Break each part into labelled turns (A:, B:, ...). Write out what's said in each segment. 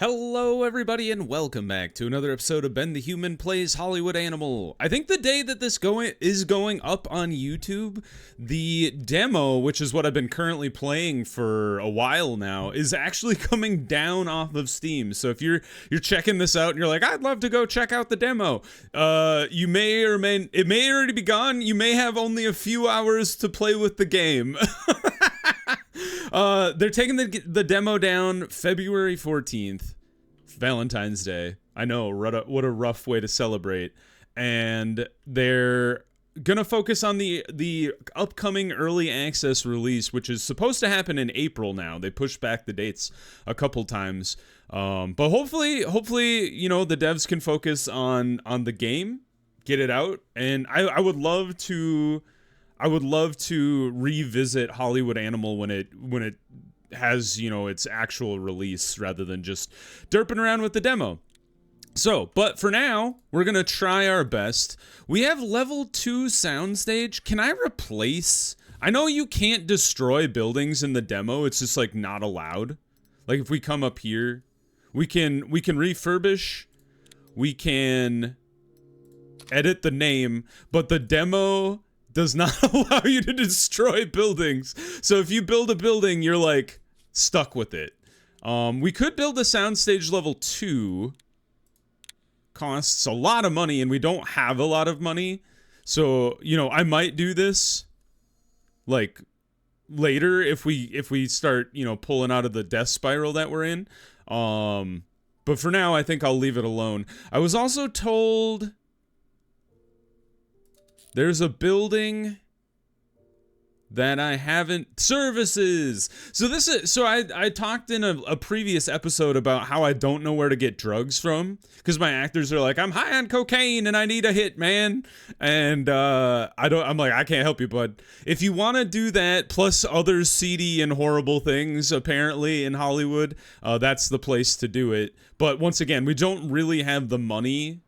A: Hello everybody and welcome back to another episode of Ben the Human Plays Hollywood Animal. I think the day that this is going up on YouTube, the demo, which is what I've been currently playing for a while now, is actually coming down off of Steam. So if you're checking this out and you're like, I'd love to go check out the demo, you may or may it may already be gone. You may have only a few hours to play with the game. They're taking the demo down February 14th, Valentine's Day. I know, what a rough way to celebrate. And they're gonna focus on the upcoming early access release, which is supposed to happen in April now. They pushed back the dates a couple times. But hopefully, you know, the devs can focus on the game, get it out, and I would love to revisit Hollywood Animal when it has, you know, its actual release rather than just derping around with the demo. So, but for now, we're gonna try our best. We have level 2 soundstage. Can I replace? I know you can't destroy buildings in the demo. It's just like not allowed. Like if we come up here, we can refurbish. We can edit the name, but the demo does not allow you to destroy buildings. So if you build a building, you're like stuck with it. We could build a soundstage level 2. Costs a lot of money and we don't have a lot of money. So, you know, I might do this like later if we start, you know, pulling out of the death spiral that we're in. But for now, I think I'll leave it alone. I was also told there's a building that I haven't... Services! So I talked in a previous episode about how I don't know where to get drugs from. Because my actors are like, I'm high on cocaine and I need a hit, man. And I'm like, I can't help you, bud. If you want to do that, plus other seedy and horrible things, apparently, in Hollywood, that's the place to do it. But once again, we don't really have the money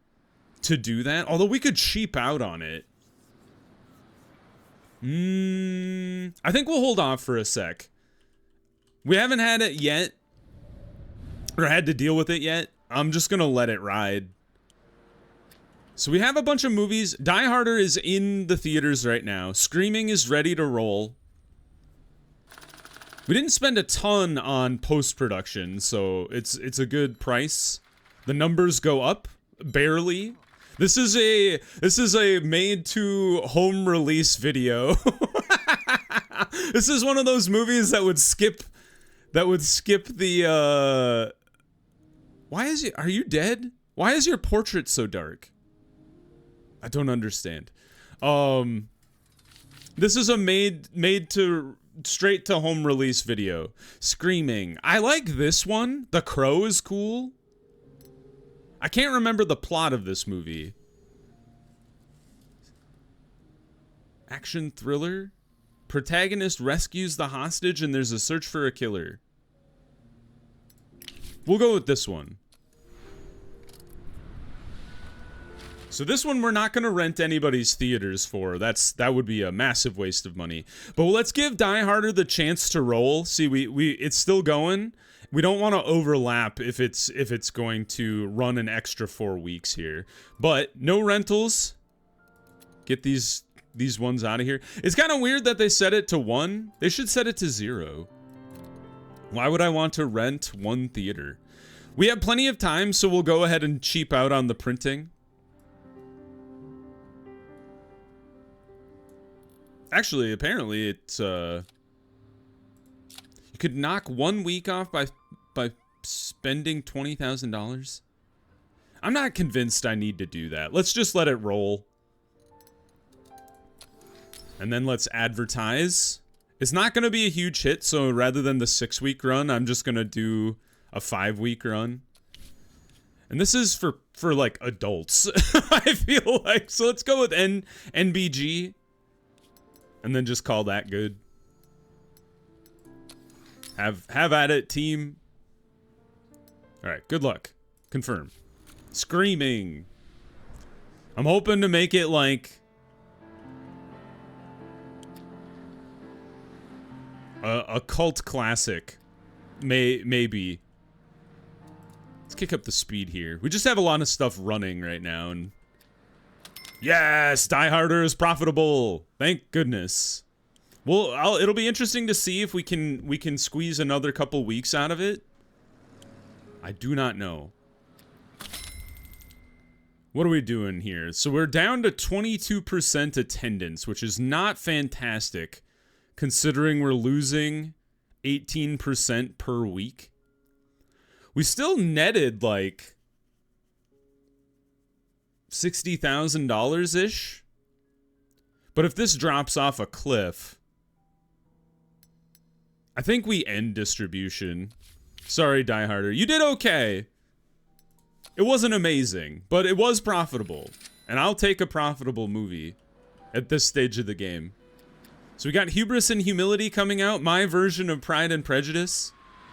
A: to do that. Although we could cheap out on it. I think we'll hold off for a sec. We haven't had it yet, or had to deal with it yet. I'm just gonna let it ride. So we have a bunch of movies. Die Harder is in the theaters right now. Screaming is ready to roll. We didn't spend a ton on post-production, so it's a good price. The numbers go up, barely. This is a made to home release video. This is one of those movies that would skip the are you dead? Why is your portrait so dark? I don't understand. This is a made to straight to home release video. Screaming. I like this one. The Crow is cool. I can't remember the plot of this movie. Action thriller? Protagonist rescues the hostage and there's a search for a killer. We'll go with this one. So this one we're not going to rent anybody's theaters for. That would be a massive waste of money. But let's give Die Harder the chance to roll. See, it's still going. We don't want to overlap if it's going to run an extra 4 weeks here. But no rentals. Get these ones out of here. It's kind of weird that they set it to 1. They should set it to 0. Why would I want to rent one theater? We have plenty of time, so we'll go ahead and cheap out on the printing. Actually, apparently it's you could knock 1 week off by spending $20,000. I'm not convinced I need to do that. Let's just let it roll. And then let's advertise. It's not going to be a huge hit, so rather than the 6-week run, I'm just going to do a 5-week run. And this is for like adults, I feel like. So let's go with NBG. And then just call that good. Have at it, team. Alright, good luck. Confirm. Screaming. I'm hoping to make it like a cult classic. Maybe. kick up the speed here. We just have a lot of stuff running right now, and yes, Die Harder is profitable. Thank goodness. Well, it'll be interesting to see if we can squeeze another couple weeks out of it. I do not know. What are we doing here? So we're down to 22% attendance, which is not fantastic, considering we're losing 18% per week. We still netted like $60,000-ish. But if this drops off a cliff, I think we end distribution. Sorry, Die Harder. You did okay. It wasn't amazing, but it was profitable. And I'll take a profitable movie at this stage of the game. So we got Hubris and Humility coming out, my version of Pride and Prejudice.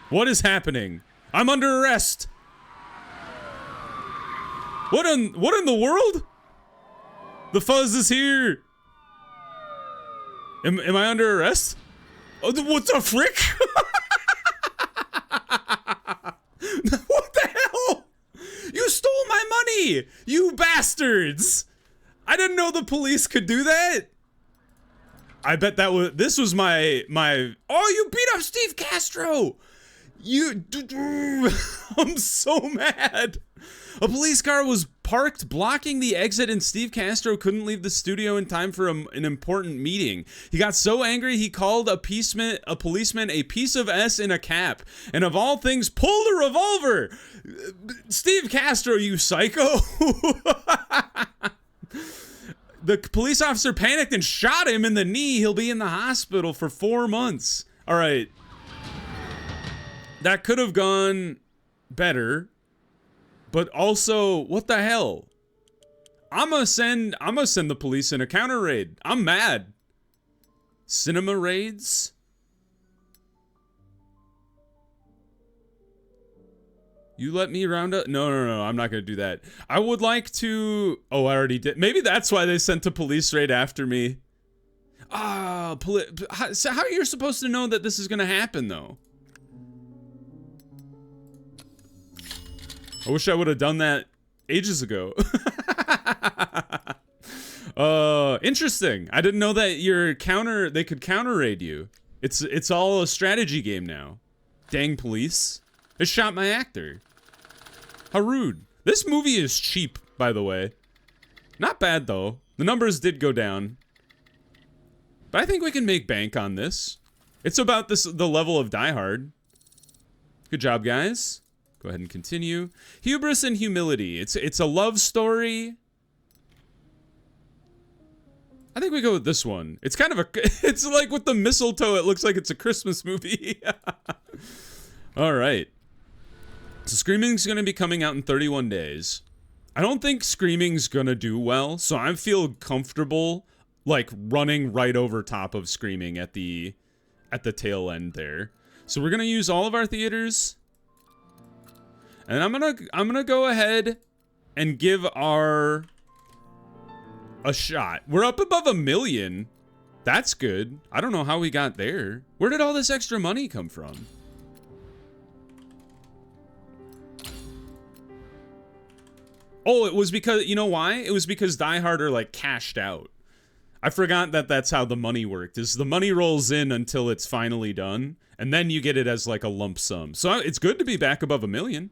A: What is happening? I'm under arrest. What in the world? The fuzz is here. Am I under arrest? Oh, what the frick? What the hell? You stole my money, you bastards! I didn't know the police could do that. I bet this was my. Oh, you beat up Steve Castro. I'm so mad. A police car was parked blocking the exit and Steve Castro couldn't leave the studio in time for an important meeting. He got so angry he called a policeman a piece of S in a cap, and of all things pulled a revolver. Steve Castro, you psycho. The police officer panicked and shot him in the knee. He'll be in the hospital for 4 months. All right. That could have gone better. But also, what the hell? I'm gonna send the police in a counter raid. I'm mad. Cinema raids? You let me round up? No, I'm not gonna do that. I would like to. Oh, I already did. Maybe that's why they sent a police raid after me. Ah, so how are you supposed to know that this is gonna happen though? I wish I would have done that ages ago. Interesting. I didn't know that they could counter raid you. It's all a strategy game now. Dang police. They shot my actor. How rude. This movie is cheap, by the way. Not bad though. The numbers did go down. But I think we can make bank on this. It's about the level of Die Hard. Good job, guys. Go ahead and continue. Hubris and Humility. It's a love story. I think we go with this one. It's kind of it's like with the mistletoe, it looks like it's a Christmas movie. All right. So Screaming's going to be coming out in 31 days. I don't think Screaming's going to do well, so I feel comfortable like running right over top of Screaming at the tail end there. So we're going to use all of our theaters. And I'm gonna go ahead and give a shot. We're up above 1 million. That's good. I don't know how we got there. Where did all this extra money come from? Oh, it was because, you know why? It was because Die Harder like cashed out. I forgot that that's how the money worked. Is the money rolls in until it's finally done, and then you get it as like a lump sum. So it's good to be back above 1 million.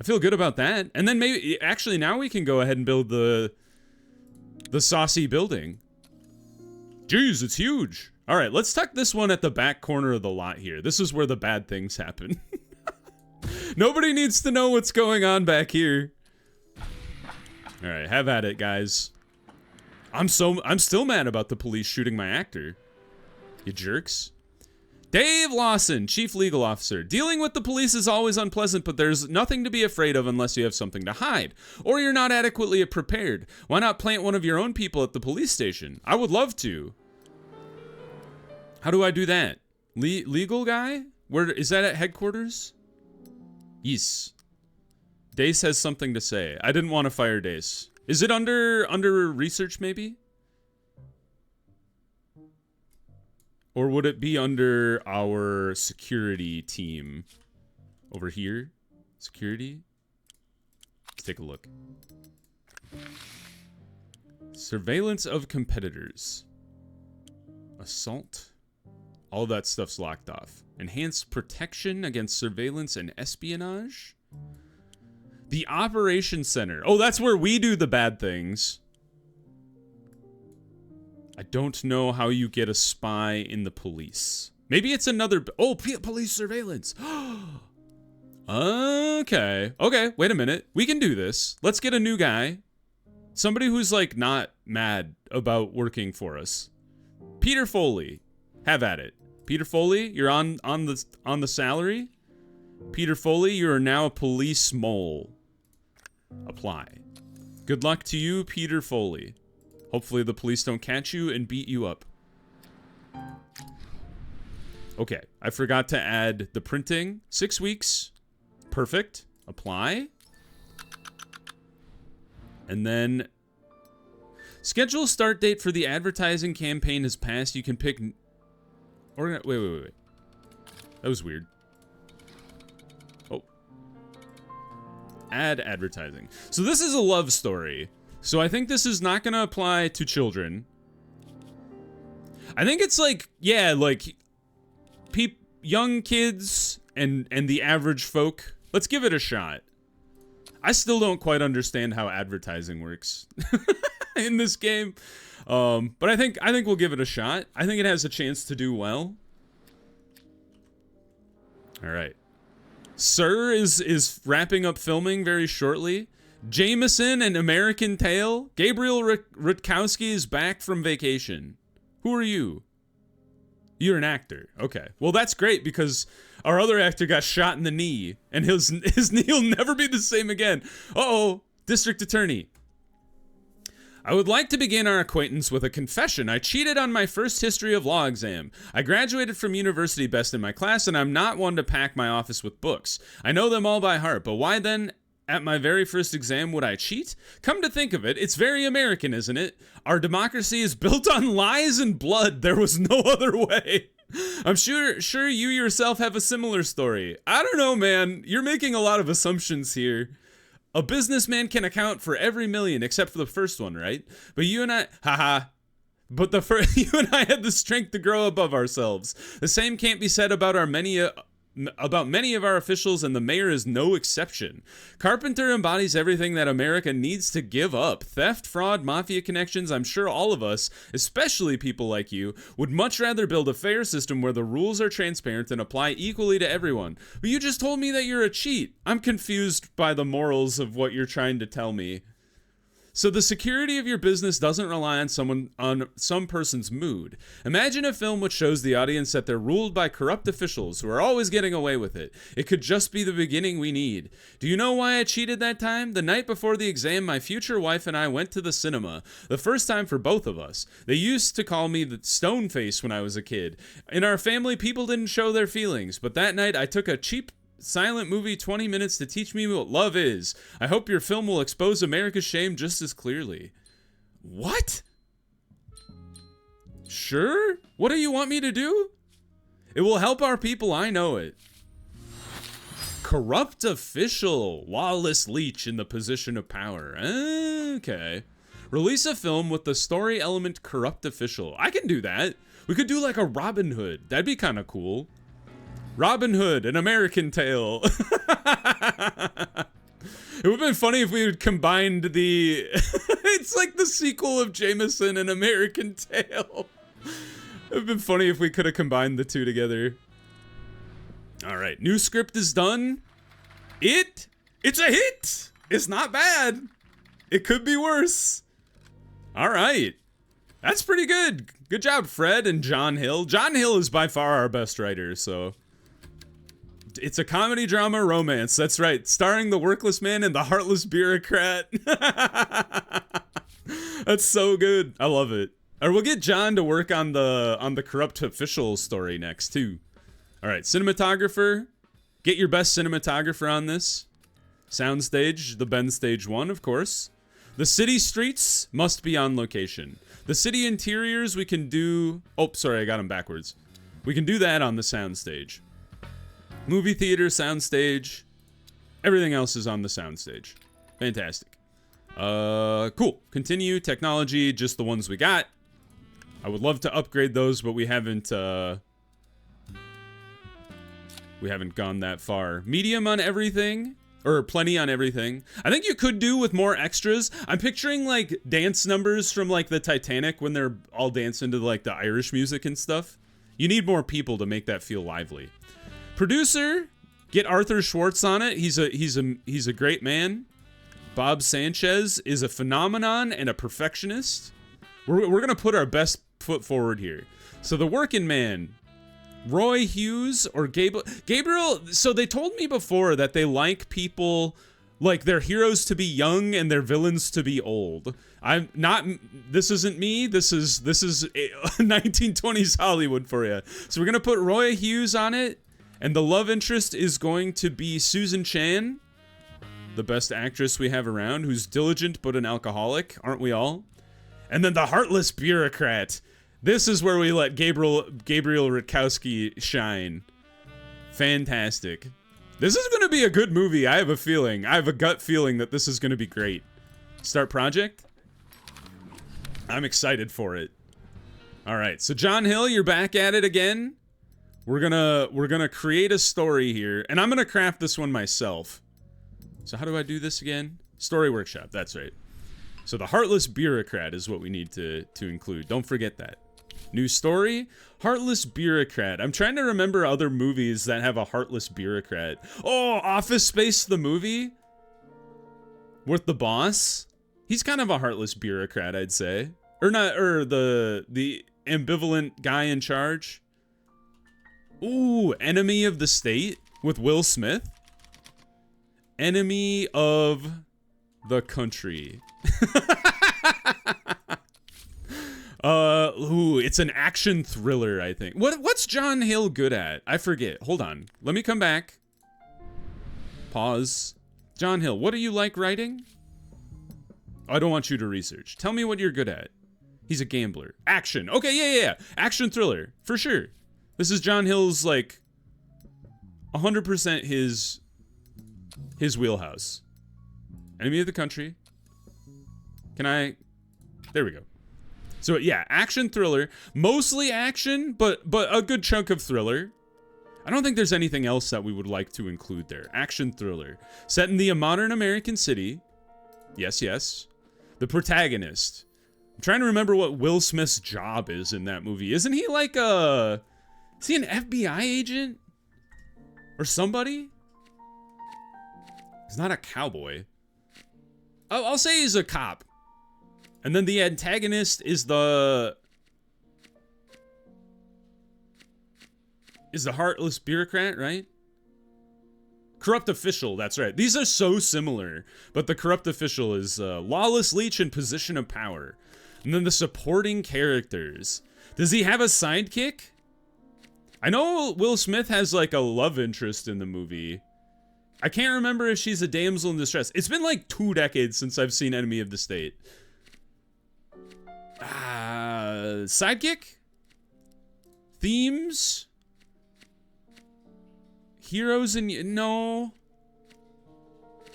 A: I feel good about that. And then maybe, actually, now we can go ahead and build the saucy building. Jeez, it's huge. All right, let's tuck this one at the back corner of the lot here. This is where the bad things happen. Nobody needs to know what's going on back here. All right, have at it, guys. I'm still mad about the police shooting my actor. You jerks. Dave Lawson, Chief Legal Officer. Dealing with the police is always unpleasant, but there's nothing to be afraid of unless you have something to hide. Or you're not adequately prepared. Why not plant one of your own people at the police station? I would love to. How do I do that? Legal guy? Where is that at headquarters? Yes. Dace has something to say. I didn't want to fire Dace. Is it under research maybe? Or would it be under our security team? Over here? Security? take a look. Surveillance of competitors. Assault. All that stuff's locked off. Enhanced protection against surveillance and espionage. The Operations Center. Oh, that's where we do the bad things. I don't know how you get a spy in the police. Maybe it's another... Oh, police surveillance. Okay. Okay, wait a minute. We can do this. Let's get a new guy. Somebody who's, like, not mad about working for us. Peter Foley. Have at it. Peter Foley, you're on the salary. Peter Foley, you are now a police mole. Apply. Good luck to you, Peter Foley. Hopefully the police don't catch you and beat you up. Okay, I forgot to add the printing. 6 weeks. Perfect. Apply. And then... Schedule start date for the advertising campaign has passed. You can pick... Wait. That was weird. Oh. Add advertising. So this is a love story. So I think this is not going to apply to children. I think it's like, yeah, like young kids and the average folk. Let's give it a shot. I still don't quite understand how advertising works in this game. But I think we'll give it a shot. I think it has a chance to do well. All right. Sir is wrapping up filming very shortly. Jameson and American Tail. Gabriel Rutkowski is back from vacation. Who are you? You're an actor. Okay. Well, that's great because our other actor got shot in the knee and his knee will never be the same again. Uh-oh. District Attorney. I would like to begin our acquaintance with a confession. I cheated on my first history of law exam. I graduated from university best in my class, and I'm not one to pack my office with books. I know them all by heart, but why then, at my very first exam, would I cheat? Come to think of it, it's very American, isn't it? Our democracy is built on lies and blood. There was no other way. I'm sure you yourself have a similar story. I don't know, man. You're making a lot of assumptions here. A businessman can account for every million except for the first one, right? But you and I, but you and I had the strength to grow above ourselves. The same can't be said about many of our officials, and the mayor is no exception. Carpenter embodies everything that America needs to give up. Theft, fraud, mafia connections. I'm sure all of us, especially people like you, would much rather build a fair system where the rules are transparent and apply equally to everyone. But you just told me that you're a cheat. I'm confused by the morals of what you're trying to tell me. So the security of your business doesn't rely on some person's mood. Imagine a film which shows the audience that they're ruled by corrupt officials who are always getting away with it. It could just be the beginning we need. Do you know why I cheated that time? The night before the exam, my future wife and I went to the cinema. The first time for both of us. They used to call me the stone face when I was a kid. In our family, people didn't show their feelings, but that night I took a cheap silent movie 20 minutes to teach me what love is. I hope your film will expose America's shame just as clearly. What? Sure? What do you want me to do? It will help our people, I know it. Corrupt official. Lawless leech in the position of power. Okay. Release a film with the story element corrupt official. I can do that. We could do like a Robin Hood. That'd be kind of cool. Robin Hood, an American Tale. It would have been funny if we had combined the... It's like the sequel of Jameson and American Tale. It would have been funny if we could have combined the two together. All right, new script is done. It's a hit. It's not bad. It could be worse. All right. That's pretty good. Good job, Fred and John Hill. John Hill is by far our best writer, so... It's a comedy drama romance. That's right. Starring the workless man and the heartless bureaucrat. That's so good. I love it. Or we'll get John to work on the corrupt official story next too. All right, cinematographer. Get your best cinematographer on this. Soundstage, the Ben Stage 1, of course. The city streets must be on location. The city interiors we can do... Oh, sorry, I got them backwards. We can do that on the soundstage. Movie theater, soundstage. Everything else is on the soundstage. Fantastic. Cool. Continue. Technology, just the ones we got. I would love to upgrade those, but we haven't gone that far. Medium on everything. Or plenty on everything. I think you could do with more extras. I'm picturing, like, dance numbers from, like, the Titanic when they're all dancing to, like, the Irish music and stuff. You need more people to make that feel lively. Producer, get Arthur Schwartz on it. He's a great man. Bob Sanchez is a phenomenon and a perfectionist. We're gonna put our best foot forward here. So the working man, Roy Hughes or Gabriel. So they told me before that they like people, like their heroes to be young and their villains to be old. I'm not. This isn't me. This is 1920s Hollywood for you. So we're gonna put Roy Hughes on it, and the love interest is going to be Susan Chan, the best actress we have around, who's diligent but an alcoholic, aren't we all? And then the heartless bureaucrat. This is where we let Gabriel Rutkowski shine. Fantastic. This is going to be a good movie. I have a feeling. I have a gut feeling that this is going to be great. Start project. I'm excited for it. All right. So John Hill, you're back at it again. We're gonna create a story here, and I'm gonna craft this one myself. So how do I do this again? Story workshop. That's right. So the heartless bureaucrat is what we need to include. Don't forget that. New story, heartless bureaucrat. I'm trying to remember other movies that have a heartless bureaucrat. Oh, Office Space, the movie with the boss. He's kind of a heartless bureaucrat, I'd say. Or not, or the ambivalent guy in charge. Ooh, Enemy of the State with Will Smith. Enemy of the Country. Ooh, it's an action thriller, I think. What's John Hill good at? I forget. Hold on. Let me come back. Pause. John Hill, what do you like writing? I don't want you to research. Tell me what you're good at. He's a gambler. Action. Okay, yeah. Action thriller, for sure. This is John Hill's, like, 100% his wheelhouse. Enemy of the Country. Can I? There we go. So yeah, action thriller, mostly action, but a good chunk of thriller. I don't think there's anything else that we would like to include there. Action thriller, set in the modern American city. Yes. The protagonist. I'm trying to remember what Will Smith's job is in that movie. Isn't he like is he an FBI agent or somebody? He's not a cowboy. I'll say he's a cop. And then the antagonist is the heartless bureaucrat, right? Corrupt official, that's right. These are so similar, but the corrupt official is lawless leech in position of power. And then the supporting characters. Does he have a sidekick? I know Will Smith has like a love interest in the movie. I can't remember if she's a damsel in distress. It's been like 2 decades since I've seen Enemy of the State. Sidekick? Themes? Heroes and... No.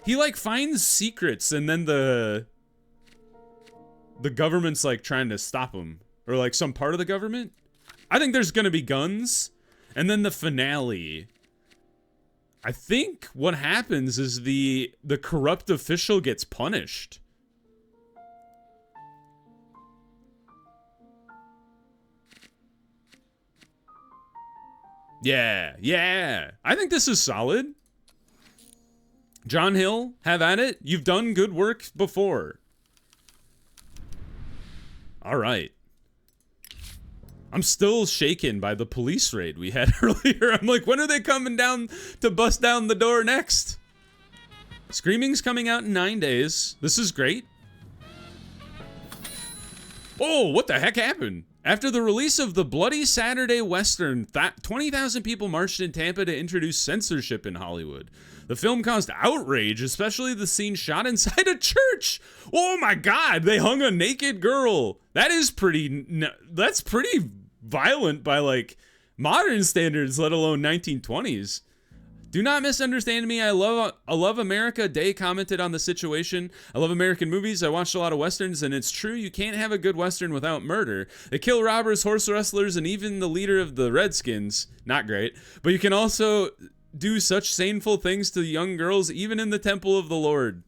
A: He, like, finds secrets and then the government's, like, trying to stop him. Or, like, some part of the government? I think there's gonna be guns. And then the finale. I think what happens is the corrupt official gets punished. Yeah. I think this is solid. John Hill, have at it. You've done good work before. All right. I'm still shaken by the police raid we had earlier. I'm like, when are they coming down to bust down the door next? Screaming's coming out in 9 days. This is great. Oh, what the heck happened? After the release of the Bloody Saturday Western, 20,000 people marched in Tampa to introduce censorship in Hollywood. The film caused outrage, especially the scene shot inside a church. Oh my God, they hung a naked girl. That's pretty violent by like modern standards, let alone 1920s. Do not misunderstand me. I love America. Day commented on the situation. I love American movies. I watched a lot of Westerns, and it's true you can't have a good Western without murder. They kill robbers, horse wrestlers, and even the leader of the Redskins. Not great. But you can also do such shameful things to young girls, even in the temple of the Lord.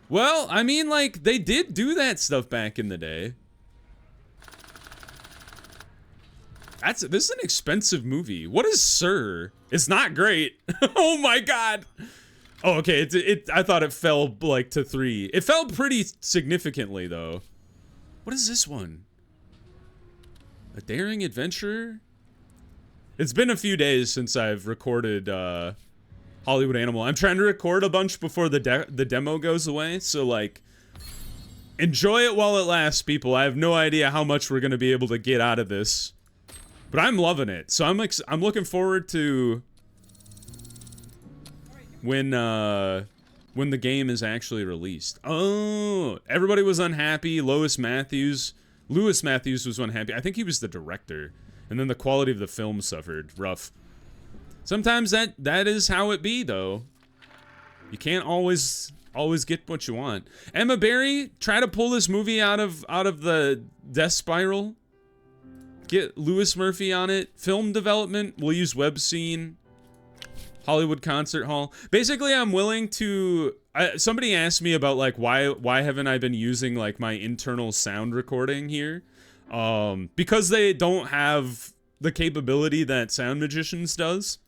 A: Well, I mean, like, they did do that stuff back in the day. This is an expensive movie. What is Sir? It's not great. Oh my god. Oh, okay. I thought it fell like to 3. It fell pretty significantly though. What is this one? A daring adventurer? It's been a few days since I've recorded Hollywood Animal. I'm trying to record a bunch before the demo goes away. So like, enjoy it while it lasts, people. I have no idea how much we're gonna be able to get out of this. But I'm loving it, so I'm looking forward to when the game is actually released. Oh, everybody was unhappy. Lewis Matthews was unhappy. I think he was the director, and then the quality of the film suffered. Rough. Sometimes that is how it be, though. You can't always get what you want. Emma Berry, try to pull this movie out of the death spiral. Get Lewis Murphy on it. Film development, we'll use web scene. Hollywood Concert Hall. Basically, I'm willing to... somebody asked me about, like, why haven't I been using, like, my internal sound recording here? Because they don't have the capability that Sound Magicians does.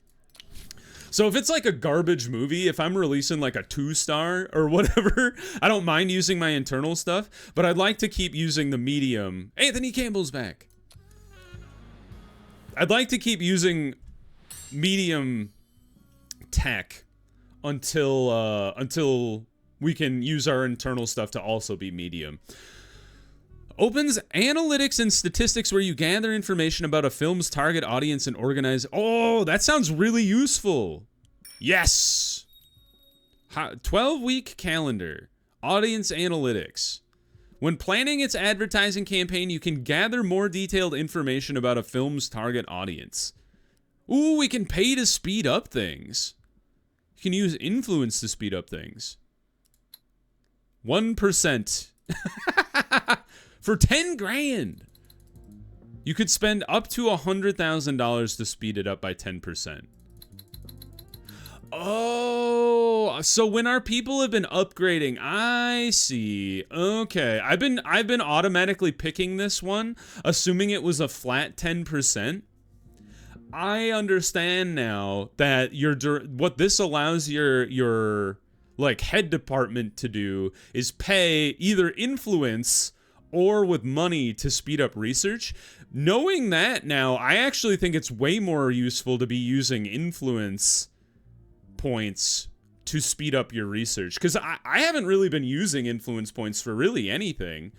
A: So if it's, like, a garbage movie, if I'm releasing, like, a 2-star or whatever, I don't mind using my internal stuff, but I'd like to keep using the medium. Anthony Campbell's back. I'd like to keep using medium tech until we can use our internal stuff to also be medium. Opens analytics and statistics where you gather information about a film's target audience and organize. Oh, that sounds really useful. Yes. 12-week calendar. Audience analytics. When planning its advertising campaign, you can gather more detailed information about a film's target audience. Ooh, we can pay to speed up things. You can use influence to speed up things. 1%. For 10 grand. You could spend up to $100,000 to speed it up by 10%. Oh, so when our people have been upgrading, I see. Okay, I've been automatically picking this one, assuming it was a flat 10%. I understand now that what this allows your like head department to do is pay either influence or with money to speed up research. Knowing that now, I actually think it's way more useful to be using influence points to speed up your research, because I haven't really been using influence points for really anything,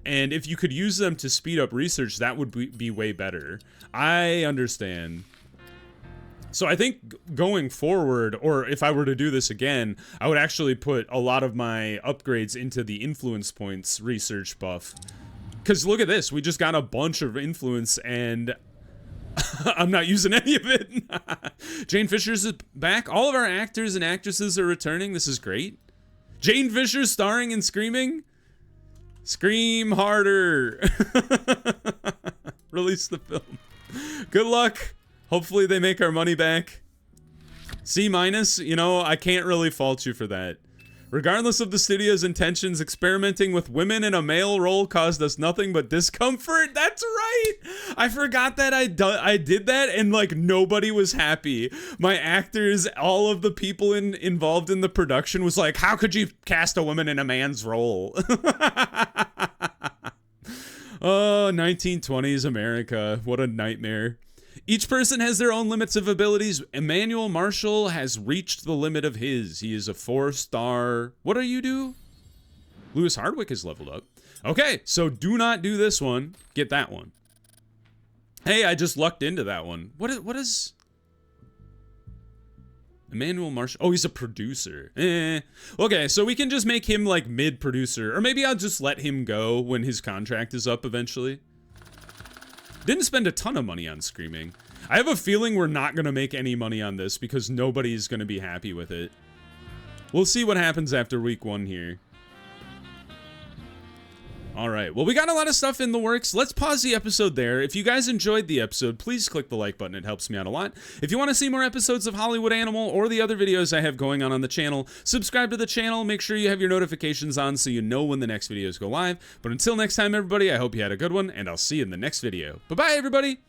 A: and if you could use them to speed up research, that would be way better. I understand. So I think going forward, or if I were to do this again, I would actually put a lot of my upgrades into the influence points research buff, because look at this, we just got a bunch of influence and I'm not using any of it. Jane Fisher's back. All of our actors and actresses are returning. This is great. Jane Fisher starring in Screaming. Scream harder. Release the film. Good luck. Hopefully they make our money back. C-, you know, I can't really fault you for that. Regardless of the studio's intentions, experimenting with women in a male role caused us nothing but discomfort. That's right. I forgot that I did that, and like nobody was happy. My actors, all of the people involved in the production was like, how could you cast a woman in a man's role? Oh, 1920s America. What a nightmare. Each person has their own limits of abilities. Emmanuel Marshall has reached the limit of his. He is a 4-star. What do you do? Lewis Hardwick is leveled up. Okay, so do not do this one. Get that one. Hey, I just lucked into that one. What is... Emmanuel Marshall. Oh, he's a producer. Okay, so we can just make him like mid-producer. Or maybe I'll just let him go when his contract is up eventually. Didn't spend a ton of money on Screaming. I have a feeling we're not going to make any money on this because nobody's going to be happy with it. We'll see what happens after week 1 here. All right, well, we got a lot of stuff in the works. Let's pause the episode there. If you guys enjoyed the episode, please click the like button. It helps me out a lot. If you want to see more episodes of Hollywood Animal or the other videos I have going on the channel, subscribe to the channel. Make sure you have your notifications on so you know when the next videos go live. But until next time, everybody, I hope you had a good one, and I'll see you in the next video. Bye-bye, everybody.